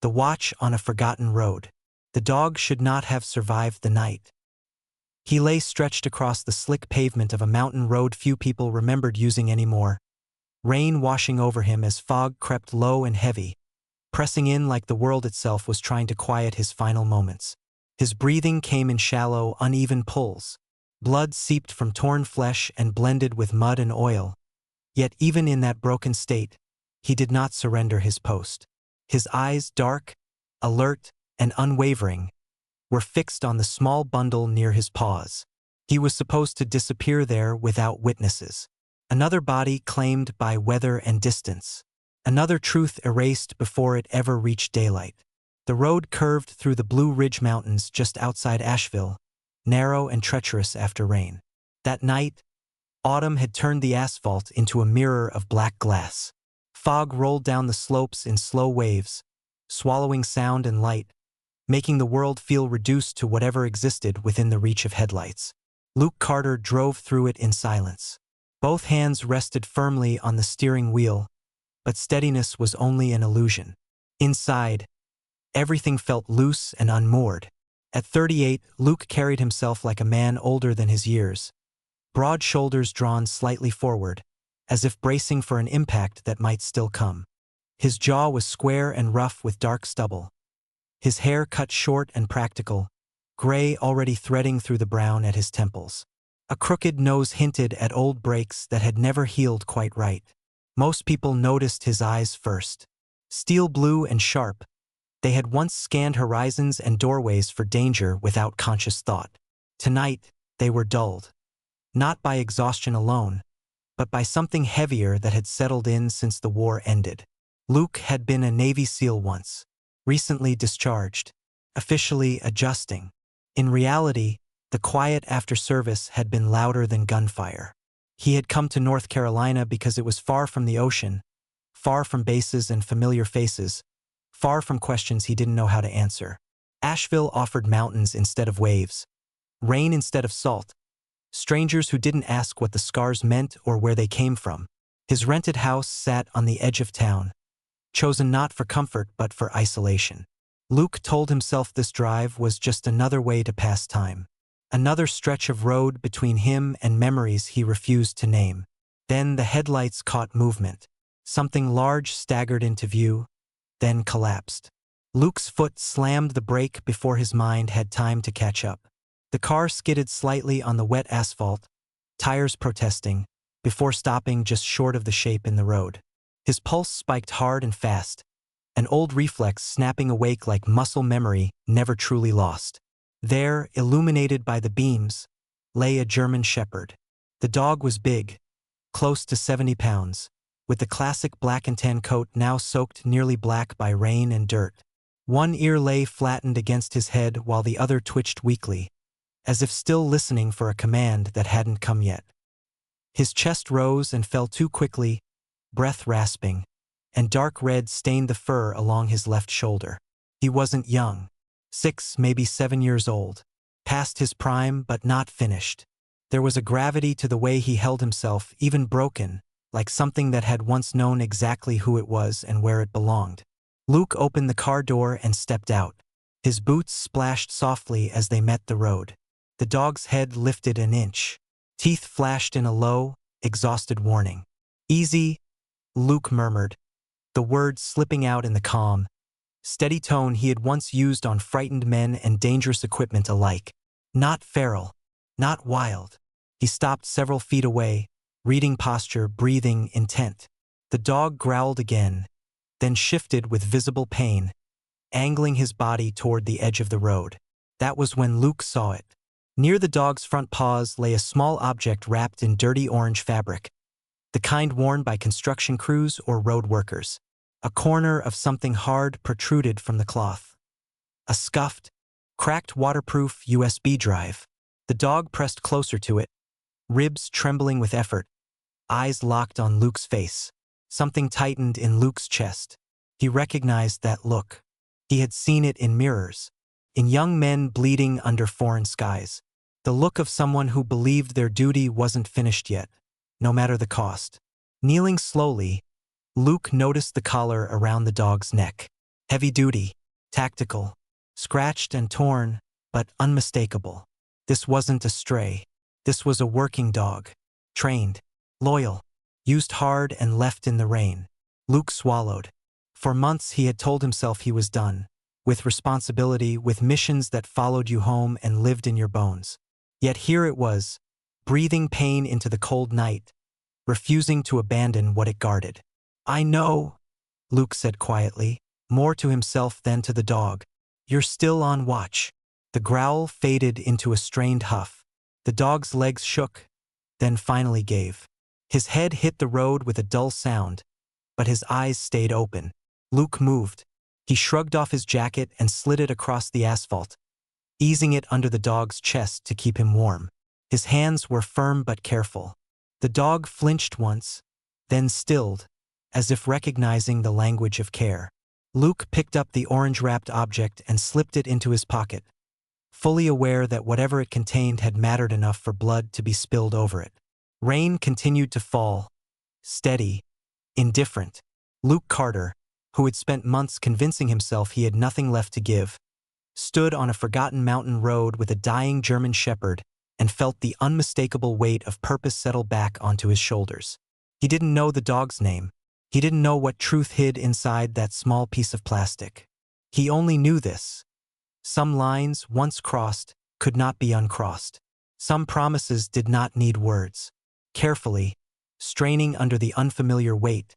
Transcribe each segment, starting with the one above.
The watch on a forgotten road. The dog should not have survived the night. He lay stretched across the slick pavement of a mountain road few people remembered using anymore, rain washing over him as fog crept low and heavy, pressing in like the world itself was trying to quiet his final moments. His breathing came in shallow, uneven pulls. Blood seeped from torn flesh and blended with mud and oil. Yet even in that broken state, he did not surrender his post. His eyes, dark, alert, and unwavering, were fixed on the small bundle near his paws. He was supposed to disappear there without witnesses. Another body claimed by weather and distance. Another truth erased before it ever reached daylight. The road curved through the Blue Ridge Mountains just outside Asheville, narrow and treacherous after rain. That night, autumn had turned the asphalt into a mirror of black glass. Fog rolled down the slopes in slow waves, swallowing sound and light, making the world feel reduced to whatever existed within the reach of headlights. Luke Carter drove through it in silence. Both hands rested firmly on the steering wheel, but steadiness was only an illusion. Inside, everything felt loose and unmoored. At 38, Luke carried himself like a man older than his years, broad shoulders drawn slightly forward, as if bracing for an impact that might still come. His jaw was square and rough with dark stubble. His hair cut short and practical, gray already threading through the brown at his temples. A crooked nose hinted at old breaks that had never healed quite right. Most people noticed his eyes first. Steel blue and sharp, they had once scanned horizons and doorways for danger without conscious thought. Tonight, they were dulled. Not by exhaustion alone, but by something heavier that had settled in since the war ended. Luke had been a Navy SEAL once, recently discharged, officially adjusting. In reality, the quiet after service had been louder than gunfire. He had come to North Carolina because it was far from the ocean, far from bases and familiar faces, far from questions he didn't know how to answer. Asheville offered mountains instead of waves, rain instead of salt, strangers who didn't ask what the scars meant or where they came from. His rented house sat on the edge of town, chosen not for comfort but for isolation. Luke told himself this drive was just another way to pass time, another stretch of road between him and memories he refused to name. Then the headlights caught movement. Something large staggered into view, then collapsed. Luke's foot slammed the brake before his mind had time to catch up. The car skidded slightly on the wet asphalt, tires protesting, before stopping just short of the shape in the road. His pulse spiked hard and fast, an old reflex snapping awake like muscle memory never truly lost. There, illuminated by the beams, lay a German shepherd. The dog was big, close to 70 pounds, with the classic black and tan coat now soaked nearly black by rain and dirt. One ear lay flattened against his head while the other twitched weakly, as if still listening for a command that hadn't come yet. His chest rose and fell too quickly, breath rasping, and dark red stained the fur along his left shoulder. He wasn't young, 6, maybe 7 years old, past his prime but not finished. There was a gravity to the way he held himself, even broken, like something that had once known exactly who it was and where it belonged. Luke opened the car door and stepped out. His boots splashed softly as they met the road. The dog's head lifted an inch. Teeth flashed in a low, exhausted warning. "Easy," Luke murmured, the words slipping out in the calm, steady tone he had once used on frightened men and dangerous equipment alike. Not feral, not wild. He stopped several feet away, reading posture, breathing, intent. The dog growled again, then shifted with visible pain, angling his body toward the edge of the road. That was when Luke saw it. Near the dog's front paws lay a small object wrapped in dirty orange fabric, the kind worn by construction crews or road workers. A corner of something hard protruded from the cloth. A scuffed, cracked waterproof USB drive. The dog pressed closer to it, ribs trembling with effort, eyes locked on Luke's face. Something tightened in Luke's chest. He recognized that look. He had seen it in mirrors, in young men bleeding under foreign skies. The look of someone who believed their duty wasn't finished yet, no matter the cost. Kneeling slowly, Luke noticed the collar around the dog's neck. Heavy-duty, tactical, scratched and torn, but unmistakable. This wasn't a stray. This was a working dog. Trained, loyal, used hard and left in the rain. Luke swallowed. For months he had told himself he was done. With responsibility, with missions that followed you home and lived in your bones. Yet here it was, breathing pain into the cold night, refusing to abandon what it guarded. "I know," Luke said quietly, more to himself than to the dog. "You're still on watch." The growl faded into a strained huff. The dog's legs shook, then finally gave. His head hit the road with a dull sound, but his eyes stayed open. Luke moved. He shrugged off his jacket and slid it across the asphalt, easing it under the dog's chest to keep him warm. His hands were firm but careful. The dog flinched once, then stilled, as if recognizing the language of care. Luke picked up the orange-wrapped object and slipped it into his pocket, fully aware that whatever it contained had mattered enough for blood to be spilled over it. Rain continued to fall, steady, indifferent. Luke Carter, who had spent months convincing himself he had nothing left to give, stood on a forgotten mountain road with a dying German shepherd and felt the unmistakable weight of purpose settle back onto his shoulders. He didn't know the dog's name. He didn't know what truth hid inside that small piece of plastic. He only knew this. Some lines, once crossed, could not be uncrossed. Some promises did not need words. Carefully, straining under the unfamiliar weight,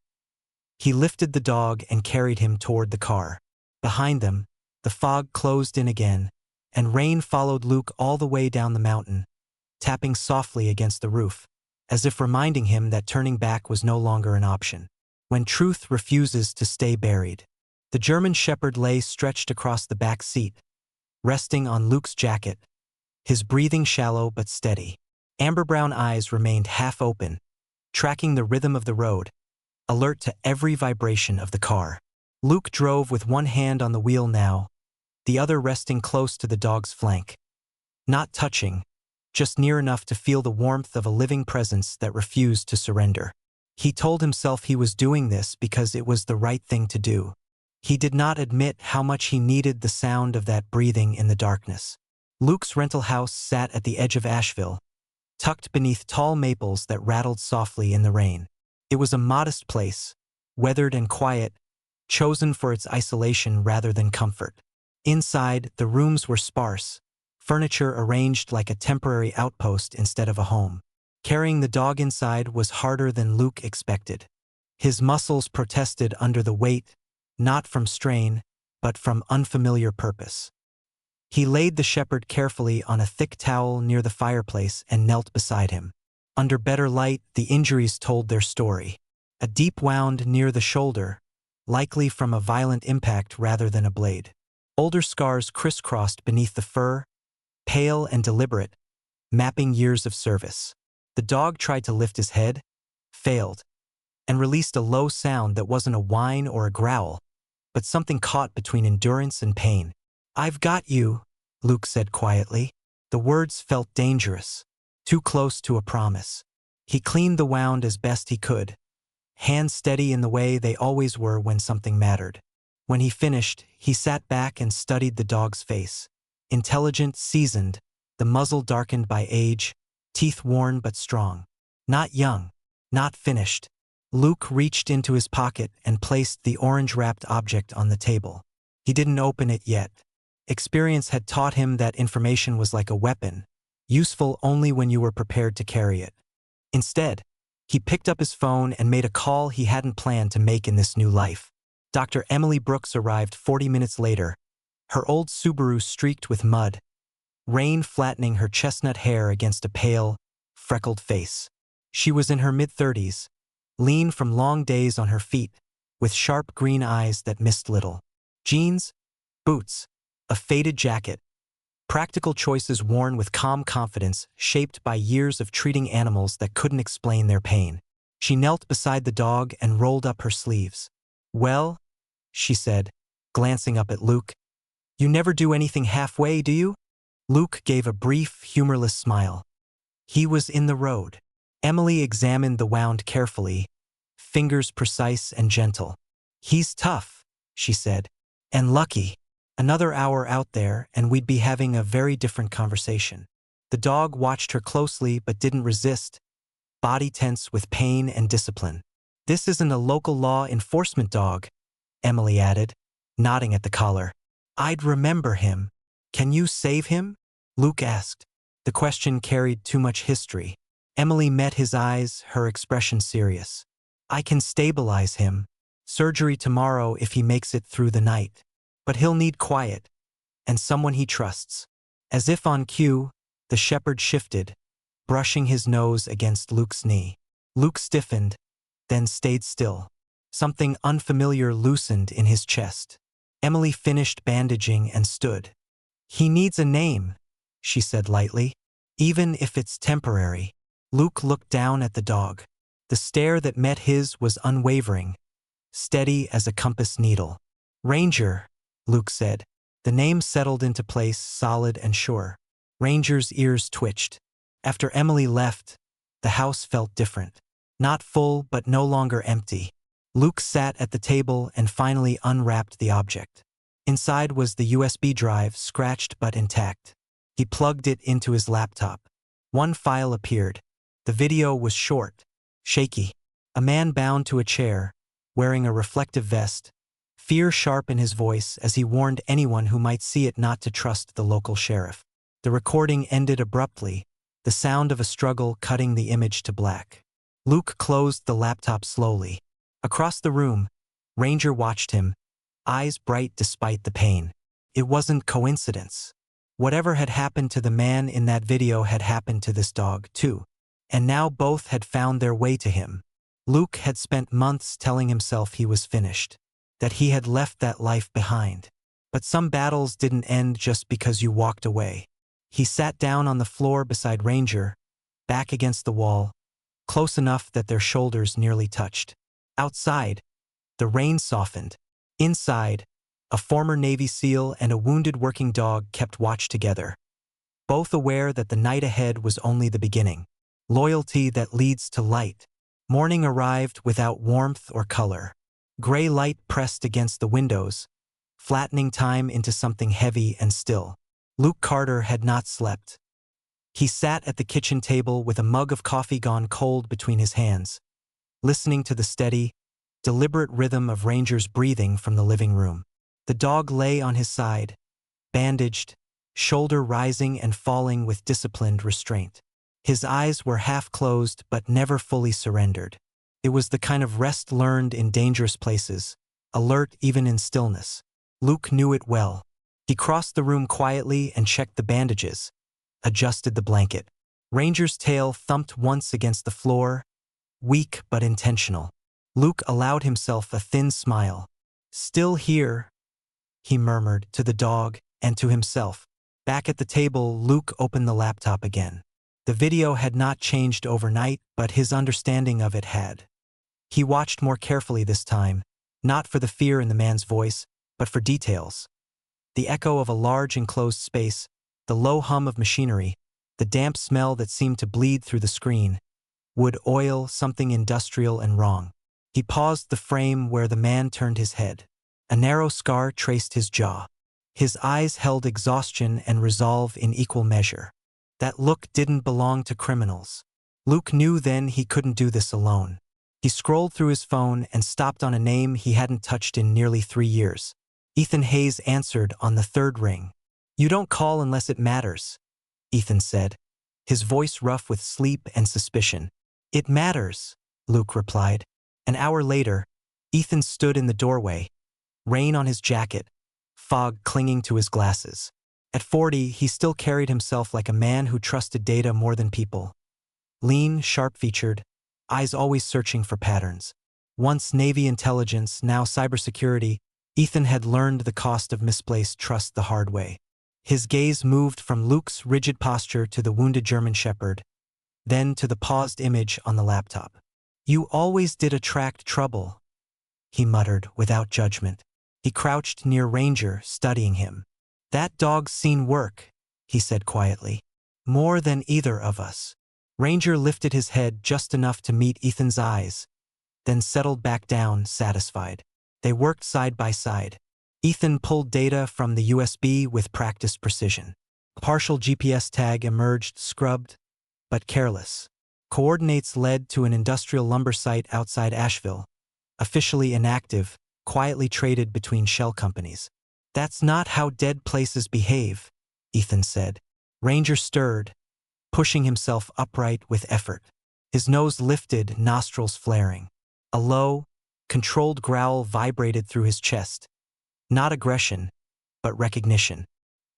he lifted the dog and carried him toward the car. Behind them, the fog closed in again, and rain followed Luke all the way down the mountain, tapping softly against the roof, as if reminding him that turning back was no longer an option. When truth refuses to stay buried. The German shepherd lay stretched across the back seat, resting on Luke's jacket, his breathing shallow but steady. Amber-brown eyes remained half open, tracking the rhythm of the road, alert to every vibration of the car. Luke drove with one hand on the wheel now, the other resting close to the dog's flank. Not touching, just near enough to feel the warmth of a living presence that refused to surrender. He told himself he was doing this because it was the right thing to do. He did not admit how much he needed the sound of that breathing in the darkness. Luke's rental house sat at the edge of Asheville, tucked beneath tall maples that rattled softly in the rain. It was a modest place, weathered and quiet, chosen for its isolation rather than comfort. Inside, the rooms were sparse, furniture arranged like a temporary outpost instead of a home. Carrying the dog inside was harder than Luke expected. His muscles protested under the weight, not from strain, but from unfamiliar purpose. He laid the shepherd carefully on a thick towel near the fireplace and knelt beside him. Under better light, the injuries told their story. A deep wound near the shoulder, likely from a violent impact rather than a blade. Older scars crisscrossed beneath the fur, pale and deliberate, mapping years of service. The dog tried to lift his head, failed, and released a low sound that wasn't a whine or a growl, but something caught between endurance and pain. "I've got you," Luke said quietly. The words felt dangerous, too close to a promise. He cleaned the wound as best he could, hands steady in the way they always were when something mattered. When he finished, he sat back and studied the dog's face. Intelligent, seasoned, the muzzle darkened by age, teeth worn but strong. Not young, not finished. Luke reached into his pocket and placed the orange-wrapped object on the table. He didn't open it yet. Experience had taught him that information was like a weapon, useful only when you were prepared to carry it. Instead, he picked up his phone and made a call he hadn't planned to make in this new life. Dr. Emily Brooks arrived 40 minutes later, her old Subaru streaked with mud, rain flattening her chestnut hair against a pale, freckled face. She was in her mid-30s, lean from long days on her feet, with sharp green eyes that missed little. Jeans, boots, a faded jacket, practical choices worn with calm confidence, shaped by years of treating animals that couldn't explain their pain. She knelt beside the dog and rolled up her sleeves. "Well," she said, glancing up at Luke, "you never do anything halfway, do you?" Luke gave a brief, humorless smile. He was in the road. Emily examined the wound carefully, fingers precise and gentle. "He's tough," she said, And lucky. Another hour out there and we'd be having a very different conversation. The dog watched her closely but didn't resist, body tense with pain and discipline. This isn't a local law enforcement dog, Emily added, nodding at the collar. I'd remember him. Can you save him? Luke asked. The question carried too much history. Emily met his eyes, her expression serious. I can stabilize him. Surgery tomorrow if he makes it through the night. But he'll need quiet. And someone he trusts. As if on cue, the shepherd shifted, brushing his nose against Luke's knee. Luke stiffened, then stayed still. Something unfamiliar loosened in his chest. Emily finished bandaging and stood. He needs a name, she said lightly. Even if it's temporary. Luke looked down at the dog. The stare that met his was unwavering, steady as a compass needle. Ranger, Luke said. The name settled into place, solid and sure. Ranger's ears twitched. After Emily left, the house felt different. Not full, but no longer empty. Luke sat at the table and finally unwrapped the object. Inside was the USB drive, scratched but intact. He plugged it into his laptop. One file appeared. The video was short, shaky. A man bound to a chair, wearing a reflective vest, fear sharp in his voice as he warned anyone who might see it not to trust the local sheriff. The recording ended abruptly, the sound of a struggle cutting the image to black. Luke closed the laptop slowly. Across the room, Ranger watched him, eyes bright despite the pain. It wasn't coincidence. Whatever had happened to the man in that video had happened to this dog, too. And now both had found their way to him. Luke had spent months telling himself he was finished, that he had left that life behind. But some battles didn't end just because you walked away. He sat down on the floor beside Ranger, back against the wall, close enough that their shoulders nearly touched. Outside, the rain softened. Inside, a former Navy SEAL and a wounded working dog kept watch together, both aware that the night ahead was only the beginning. Loyalty that leads to light. Morning arrived without warmth or color. Gray light pressed against the windows, flattening time into something heavy and still. Luke Carter had not slept. He sat at the kitchen table with a mug of coffee gone cold between his hands, listening to the steady, deliberate rhythm of Ranger's breathing from the living room. The dog lay on his side, bandaged, shoulder rising and falling with disciplined restraint. His eyes were half closed but never fully surrendered. It was the kind of rest learned in dangerous places, alert even in stillness. Luke knew it well. He crossed the room quietly and checked the bandages, adjusted the blanket. Ranger's tail thumped once against the floor, weak but intentional. Luke allowed himself a thin smile. Still here, he murmured to the dog and to himself. Back at the table, Luke opened the laptop again. The video had not changed overnight, but his understanding of it had. He watched more carefully this time, not for the fear in the man's voice, but for details. The echo of a large enclosed space, the low hum of machinery, the damp smell that seemed to bleed through the screen. Wood, oil, something industrial and wrong. He paused the frame where the man turned his head. A narrow scar traced his jaw. His eyes held exhaustion and resolve in equal measure. That look didn't belong to criminals. Luke knew then he couldn't do this alone. He scrolled through his phone and stopped on a name he hadn't touched in nearly 3 years. Ethan Hayes answered on the third ring. You don't call unless it matters, Ethan said, his voice rough with sleep and suspicion. It matters, Luke replied. An hour later, Ethan stood in the doorway, rain on his jacket, fog clinging to his glasses. At 40, he still carried himself like a man who trusted data more than people. Lean, sharp-featured, eyes always searching for patterns. Once Navy intelligence, now cybersecurity, Ethan had learned the cost of misplaced trust the hard way. His gaze moved from Luke's rigid posture to the wounded German shepherd, then to the paused image on the laptop. You always did attract trouble, he muttered without judgment. He crouched near Ranger, studying him. That dog's seen work, he said quietly. More than either of us. Ranger lifted his head just enough to meet Ethan's eyes, then settled back down, satisfied. They worked side by side. Ethan pulled data from the USB with practiced precision. A partial GPS tag emerged, scrubbed, but careless. Coordinates led to an industrial lumber site outside Asheville, officially inactive, quietly traded between shell companies. That's not how dead places behave, Ethan said. Ranger stirred, pushing himself upright with effort. His nose lifted, nostrils flaring. A low, controlled growl vibrated through his chest. Not aggression, but recognition.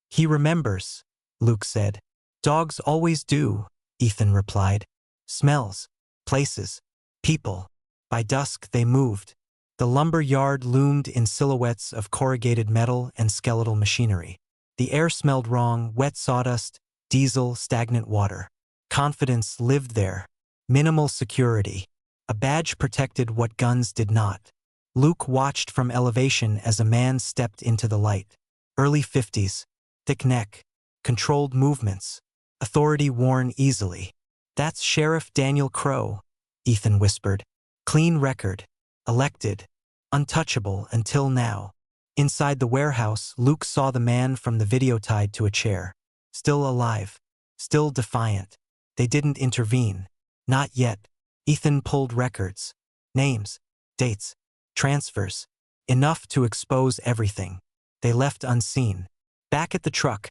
He remembers, Luke said. Dogs always do, Ethan replied. Smells, places, people. By dusk they moved. The lumber yard loomed in silhouettes of corrugated metal and skeletal machinery. The air smelled wrong, wet sawdust, diesel, stagnant water. Confidence lived there. Minimal security. A badge protected what guns did not. Luke watched from elevation as a man stepped into the light. Early 50s, thick neck, controlled movements, authority worn easily. That's Sheriff Daniel Crow, Ethan whispered. Clean record, elected, untouchable until now. Inside the warehouse, Luke saw the man from the video tied to a chair. Still alive, still defiant. They didn't intervene. Not yet. Ethan pulled records, names, dates, transfers. Enough to expose everything. They left unseen. Back at the truck,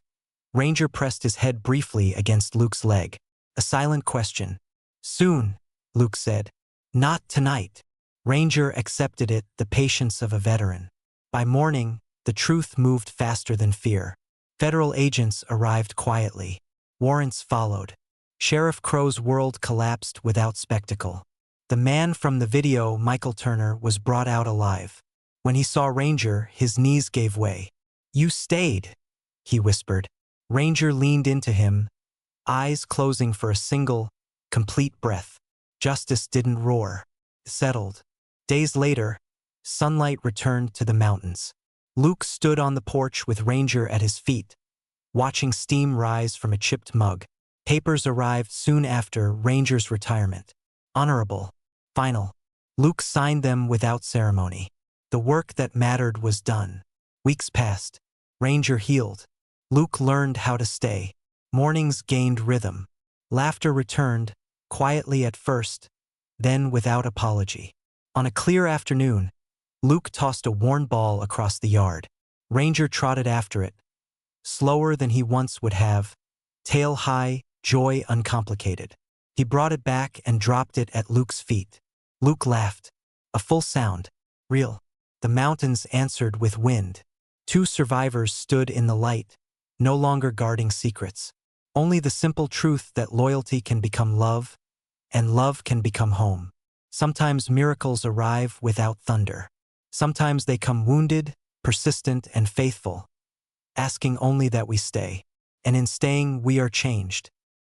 Ranger pressed his head briefly against Luke's leg. A silent question. Soon, Luke said. Not tonight. Ranger accepted it, the patience of a veteran. By morning, the truth moved faster than fear. Federal agents arrived quietly. Warrants followed. Sheriff Crow's world collapsed without spectacle. The man from the video, Michael Turner, was brought out alive. When he saw Ranger, his knees gave way. You stayed, he whispered. Ranger leaned into him, eyes closing for a single, complete breath. Justice didn't roar. It settled. Days later, sunlight returned to the mountains. Luke stood on the porch with Ranger at his feet, watching steam rise from a chipped mug. Papers arrived soon after Ranger's retirement. Honorable. Final. Luke signed them without ceremony. The work that mattered was done. Weeks passed. Ranger healed. Luke learned how to stay. Mornings gained rhythm. Laughter returned, quietly at first, then without apology. On a clear afternoon, Luke tossed a worn ball across the yard. Ranger trotted after it, slower than he once would have, tail high, joy uncomplicated. He brought it back and dropped it at Luke's feet. Luke laughed. A full sound. Real. The mountains answered with wind. Two survivors stood in the light, no longer guarding secrets. Only the simple truth that loyalty can become love, and love can become home. Sometimes miracles arrive without thunder. Sometimes they come wounded, persistent, and faithful, asking only that we stay. And in staying, we are changed.